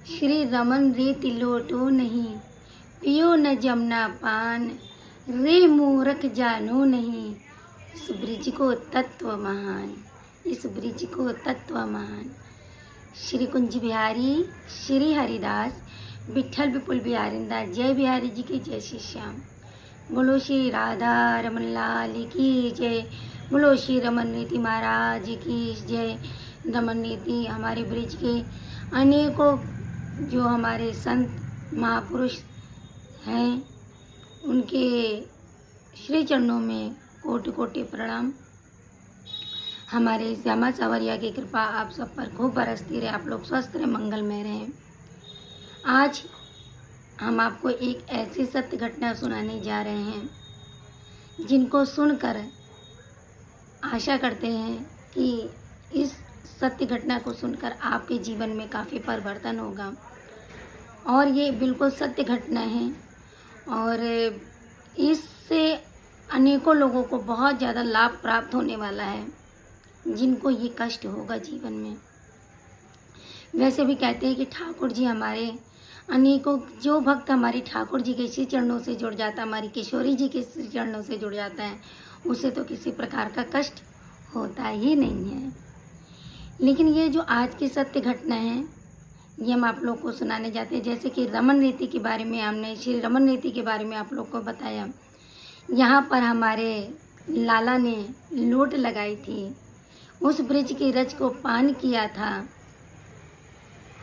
श्री रमन रे तिलोटो नहीं, पियो न जमुना पान, रे मूरख जानो नहीं, इस ब्रिज को तत्व महान, इस ब्रिज को तत्व महान। श्री कुंज बिहारी श्री हरिदास विठल विपुल बिहारिंदास जय बिहारी जी की जय श्री श्याम। बोलो श्री राधा रमन लाल की जय, बोलो श्री रमन नीति महाराज की जय। रमन नीति हमारे ब्रिज के अनेकों जो हमारे संत महापुरुष हैं उनके श्री चरणों में कोटि कोटि प्रणाम। हमारे श्यामा सावरिया की कृपा आप सब पर खूब बरसती रहे, आप लोग स्वस्थ रहे, मंगलमय रहें। आज हम आपको एक ऐसी सत्य घटना सुनाने जा रहे हैं जिनको सुनकर आशा करते हैं कि इस सत्य घटना को सुनकर आपके जीवन में काफ़ी परिवर्तन होगा। और ये बिल्कुल सत्य घटना है और इससे अनेकों लोगों को बहुत ज़्यादा लाभ प्राप्त होने वाला है जिनको ये कष्ट होगा जीवन में। वैसे भी कहते हैं कि ठाकुर जी हमारे अनेकों जो भक्त हमारे ठाकुर जी के श्री चरणों से जुड़ जाता है, हमारी किशोरी जी के श्री चरणों से जुड़ जाता है, उसे तो किसी प्रकार का कष्ट होता ही नहीं है। लेकिन ये जो आज की सत्य घटना है ये हम आप लोग को सुनाने जाते हैं। जैसे कि रमन नीति के बारे में हमने श्री रमन नीति के बारे में आप लोग को बताया। यहाँ पर हमारे लाला ने लूट लगाई थी, उस ब्रिज की रज को पान किया था।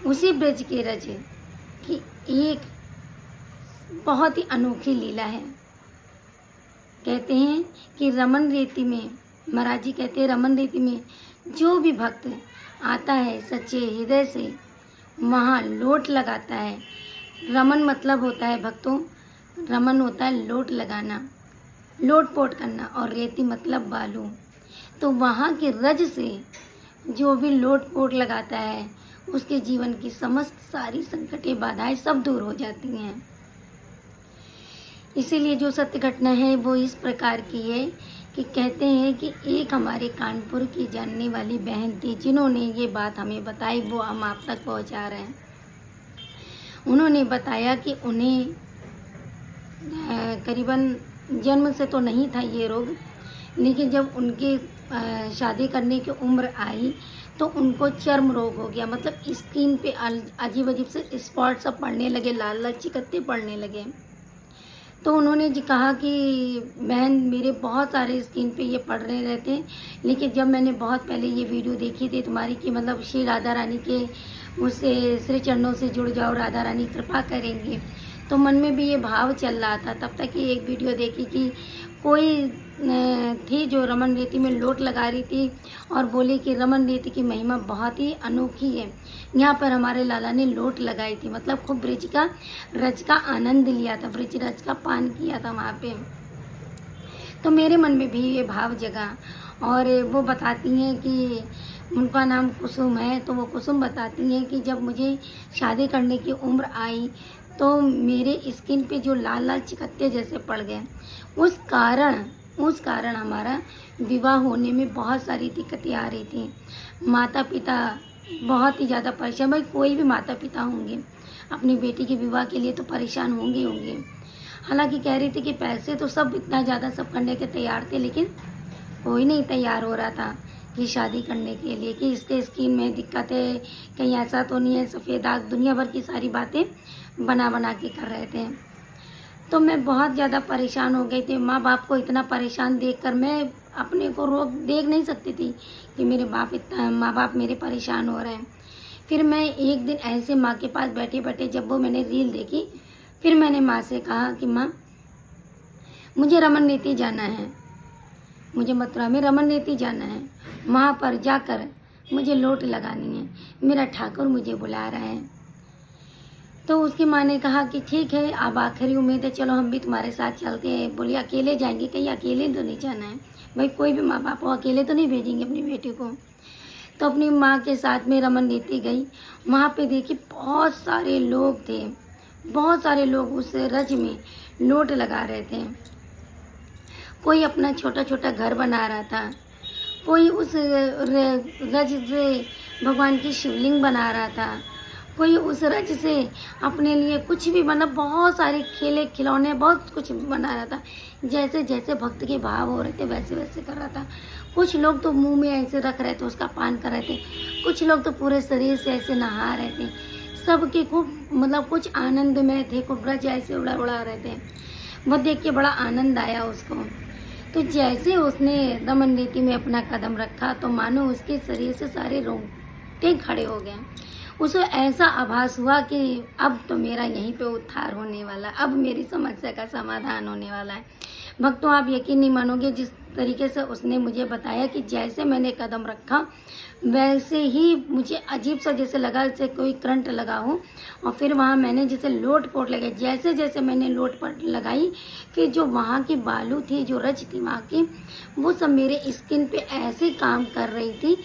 उसी ब्रिज की रज की एक बहुत ही अनोखी लीला है। कहते हैं कि रमन रेती में, महाराज जी कहते हैं रमन रेती में जो भी भक्त आता है सच्चे हृदय से वहाँ लोट लगाता है। रमन मतलब होता है भक्तों, रमन होता है लोट लगाना, लोट पोट करना, और रेती मतलब बालू। तो वहाँ के रज से जो भी लोट पोट लगाता है उसके जीवन की समस्त सारी संकटें बाधाएं सब दूर हो जाती हैं। इसीलिए जो सत्य घटना है वो इस प्रकार की है कि कहते हैं कि एक हमारे कानपुर की जानने वाली बहन थी जिन्होंने ये बात हमें बताई, वो हम आप तक पहुंचा रहे हैं। उन्होंने बताया कि उन्हें करीबन जन्म से तो नहीं था ये रोग, लेकिन जब उनके शादी करने की उम्र आई तो उनको चर्म रोग हो गया। मतलब स्किन पे अजीब अजीब से स्पॉट सब पड़ने लगे, लाल लाल चिकत्ते पड़ने लगे। तो उन्होंने जी कहा कि बहन मेरे बहुत सारे स्किन पे ये पड़ रहे रहते हैं, लेकिन जब मैंने बहुत पहले ये वीडियो देखी थी तुम्हारी कि मतलब श्री राधा रानी के मुझसे श्री चरणों से जुड़ जाओ, राधा रानी कृपा करेंगी, तो मन में भी ये भाव चल रहा था। तब तक ये एक वीडियो देखी कि कोई थी जो रमन रेती में लोट लगा रही थी और बोली कि रमन रेती की महिमा बहुत ही अनोखी है। यहाँ पर हमारे लाला ने लोट लगाई थी, मतलब खूब ब्रिज का रज का आनंद लिया था, ब्रिज रज का पान किया था वहाँ पे। तो मेरे मन में भी ये भाव जगा। और वो बताती हैं कि उनका नाम कुसुम है, तो वो कुसुम बताती हैं कि जब मुझे शादी करने की उम्र आई तो मेरे स्किन पे जो लाल लाल चिकत्ते जैसे पड़ गए, उस कारण हमारा विवाह होने में बहुत सारी दिक्कतें आ रही थी। माता पिता बहुत ही ज़्यादा परेशान, भाई कोई भी माता पिता होंगे अपनी बेटी के विवाह के लिए तो परेशान होंगे। हालांकि कह रही थी कि पैसे तो सब इतना ज़्यादा सब करने के तैयार थे, लेकिन कोई नहीं तैयार हो रहा था कि शादी करने के लिए, कि इसके स्किन में दिक्कत है, कहीं ऐसा तो नहीं है, सफ़ेद दाग, दुनिया भर की सारी बातें बना के कर रहे थे। तो मैं बहुत ज़्यादा परेशान हो गई थी। माँ बाप को इतना परेशान देखकर मैं अपने को देख नहीं सकती थी कि मेरे माँ बाप मेरे परेशान हो रहे हैं। फिर मैं एक दिन ऐसे माँ के पास बैठे बैठे जब वो मैंने रील देखी, फिर मैंने माँ से कहा कि माँ मुझे रमन नीति जाना है, मुझे मथुरा में रमन नीति जाना है, वहाँ पर जाकर मुझे लोट लगानी है, मेरा ठाकुर मुझे बुला रहा है। तो उसकी माँ ने कहा कि ठीक है, अब आखिरी उम्मीद है, चलो हम भी तुम्हारे साथ चलते हैं। बोली अकेले जाएंगे? कहीं अकेले तो नहीं जाना है भाई, कोई भी माँ बाप हो अकेले तो नहीं भेजेंगे अपनी बेटी को। तो अपनी माँ के साथ में रमन नीति गई। वहाँ पे देखी बहुत सारे लोग थे, बहुत सारे लोग उस रज में लोट लगा रहे थे। कोई अपना छोटा छोटा घर बना रहा था, कोई उस रज से भगवान की शिवलिंग बना रहा था, कोई उस रज से अपने लिए कुछ भी मतलब बहुत सारे खेले खिलौने बहुत कुछ बना रहा था। जैसे जैसे भक्त के भाव हो रहे थे वैसे वैसे कर रहा था। कुछ लोग तो मुंह में ऐसे रख रहे थे, उसका पान कर रहे थे। कुछ लोग तो पूरे शरीर से ऐसे नहा रहे थे। सबके खूब मतलब कुछ आनंद में थे, खूब रज ऐसे उड़ा उड़ा रहे थे। वो देख के बड़ा आनंद आया उसको। तो जैसे उसने रमन रीति में अपना कदम रखा तो मानो उसके शरीर से सारे रोंगटे खड़े हो गए। उसे ऐसा आभास हुआ कि अब तो मेरा यहीं पे उद्धार होने वाला, अब मेरी समस्या का समाधान होने वाला है। भक्तों, आप यकीन नहीं मानोगे, जिस तरीके से उसने मुझे बताया कि जैसे मैंने कदम रखा वैसे ही मुझे अजीब सा जैसे लगा जैसे कोई करंट लगा हो। और फिर वहाँ मैंने जैसे लोट पोट लगाई। जैसे जैसे मैंने लोट पोट लगाई, फिर जो वहाँ की बालू थी, जो रज थी वहाँ की, वो सब मेरे स्किन पे ऐसे काम कर रही थी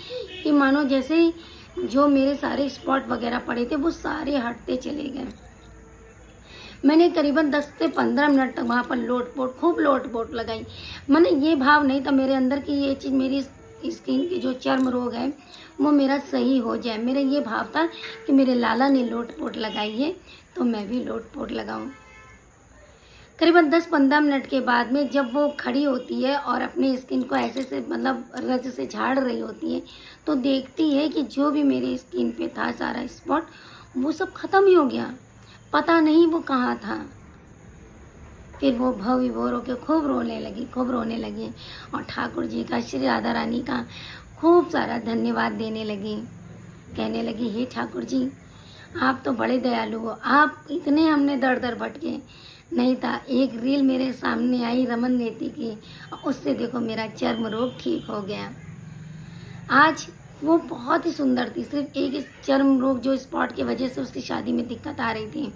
कि मानो जैसे जो मेरे सारे स्पॉट वगैरह पड़े थे वो सारे हटते चले गए। मैंने करीबन 10 से 15 मिनट तक वहाँ पर खूब लोट पोट लगाई। मैंने ये भाव नहीं था मेरे अंदर कि ये चीज़ मेरी स्किन के जो चर्म रोग है वो मेरा सही हो जाए। मेरा ये भाव था कि मेरे लाला ने लोट पोट लगाई है तो मैं भी लोट पोट लगाऊं। करीबन 10-15 मिनट के बाद में जब वो खड़ी होती है और अपनी स्किन को ऐसे से मतलब रज से झाड़ रही होती है तो देखती है कि जो भी मेरी स्किन पे था सारा स्पॉट वो सब खत्म ही हो गया, पता नहीं वो कहाँ था। फिर वो भव विभोर होकर खूब रोने लगी और ठाकुर जी का, श्री राधा रानी का खूब सारा धन्यवाद देने लगी। कहने लगी, हे ठाकुर जी, आप तो बड़े दयालु हो, आप इतने हमने दर दर भटके नहीं था। एक रील मेरे सामने आई रमन नेती की, उससे देखो मेरा चर्म रोग ठीक हो गया। आज वो बहुत ही सुंदर थी, सिर्फ एक चर्म रोग जो स्पॉट की वजह से उसकी शादी में दिक्कत आ रही थी।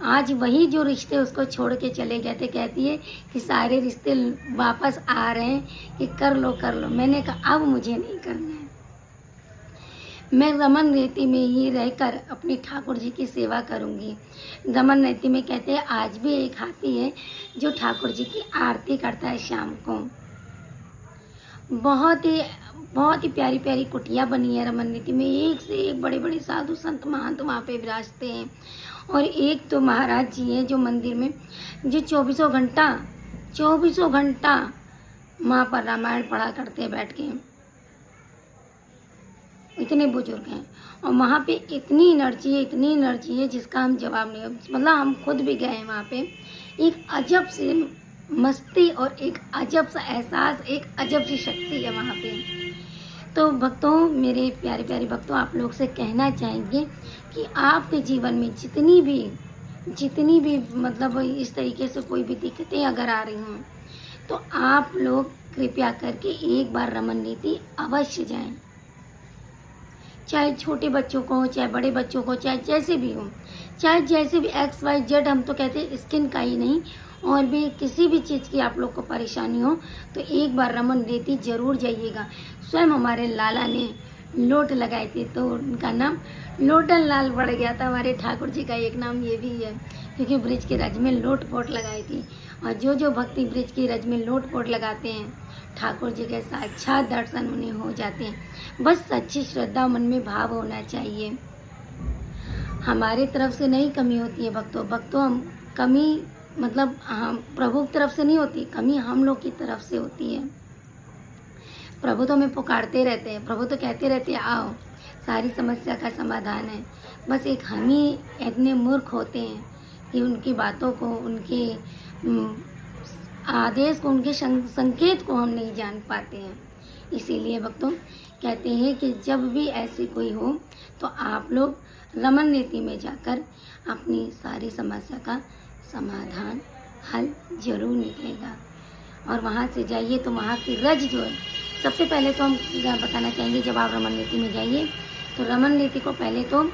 आज वही जो रिश्ते उसको छोड़ के चले गए थे, कहती है कि सारे रिश्ते वापस आ रहे हैं कि कर लो। मैंने कहा अब मुझे नहीं करना है, मैं रमन रेती में ही रहकर अपने ठाकुर जी की सेवा करूंगी। रमन रेती में कहते हैं आज भी एक हाथी है जो ठाकुर जी की आरती करता है शाम को। बहुत ही प्यारी प्यारी कुटिया बनी है रमन रीति में। एक से एक बड़े बड़े साधु संत महंत वहाँ पे विराजते हैं। और एक तो महाराज जी हैं जो मंदिर में जो 24 घंटा वहाँ पर रामायण पढ़ा करते हैं बैठ के। इतने बुजुर्ग हैं और वहाँ पे इतनी एनर्जी है जिसका हम जवाब नहीं। मतलब हम खुद भी गए हैं वहाँ पे। एक अजब सी मस्ती और एक अजब सा एहसास, एक अजब सी शक्ति है वहाँ पे। तो भक्तों, मेरे प्यारे प्यारे भक्तों, आप लोग से कहना चाहेंगे कि आपके जीवन में जितनी भी मतलब इस तरीके से कोई भी दिक्कतें अगर आ रही हों तो आप लोग कृपया करके एक बार रमन रीति अवश्य जाएं। चाहे छोटे बच्चों को हो, चाहे बड़े बच्चों को, चाहे जैसे भी हो, चाहे जैसे भी XYZ, हम तो कहते हैं स्किन का ही नहीं और भी किसी भी चीज़ की आप लोग को परेशानी हो तो एक बार रमन रीति जरूर जाइएगा। स्वयं हमारे लाला ने लोट लगाए थे तो उनका नाम लोटन लाल पड़ गया था। हमारे ठाकुर जी का एक नाम ये भी है क्योंकि ब्रिज के रज में लोट पोट लगाई थी। और जो भक्ति ब्रिज के रज में लोट पोट लगाते हैं ठाकुर जी के साक्षात दर्शन उन्हें हो जाते हैं। बस सच्ची श्रद्धा मन में भाव होना चाहिए। हमारे तरफ से नहीं कमी होती है भक्तों, हम कमी मतलब हम प्रभु की तरफ से नहीं होती, कमी हम लोग की तरफ से होती है। प्रभु तो हमें पुकारते रहते हैं, प्रभु तो कहते रहते हैं आओ, सारी समस्या का समाधान है। बस एक हम ही इतने मूर्ख होते हैं कि उनकी बातों को, उनके आदेश को, उनके संकेत को हम नहीं जान पाते हैं। इसीलिए भक्तों कहते हैं कि जब भी ऐसी कोई हो तो आप लोग रमन रीति में जाकर अपनी सारी समस्या का समाधान हल जरूर निकलेगा। और वहाँ से जाइए तो वहाँ की रज जो है, सबसे पहले तो हम बताना चाहेंगे जब आप रमन रीति में जाइए तो रमन रीति को पहले तो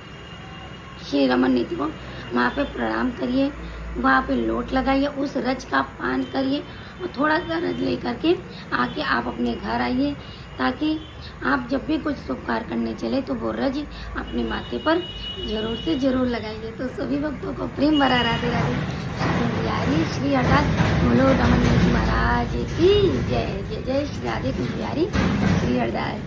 श्री रमन रीति को वहाँ पे प्रणाम करिए, वहाँ पे लोट लगाइए, उस रज का पान करिए और थोड़ा सा रज ले करके आके आप अपने घर आइए ताकि आप जब भी कुछ शुभ कार्य करने चले तो वो रज अपने माथे पर जरूर से जरूर लगाइए। तो सभी भक्तों को प्रेम भरा राधे राधे श्री अर्थात बोलो रमन रीति महाराज की जय। जय जय श्री राधे कृष्ण प्यारी श्री अरदास।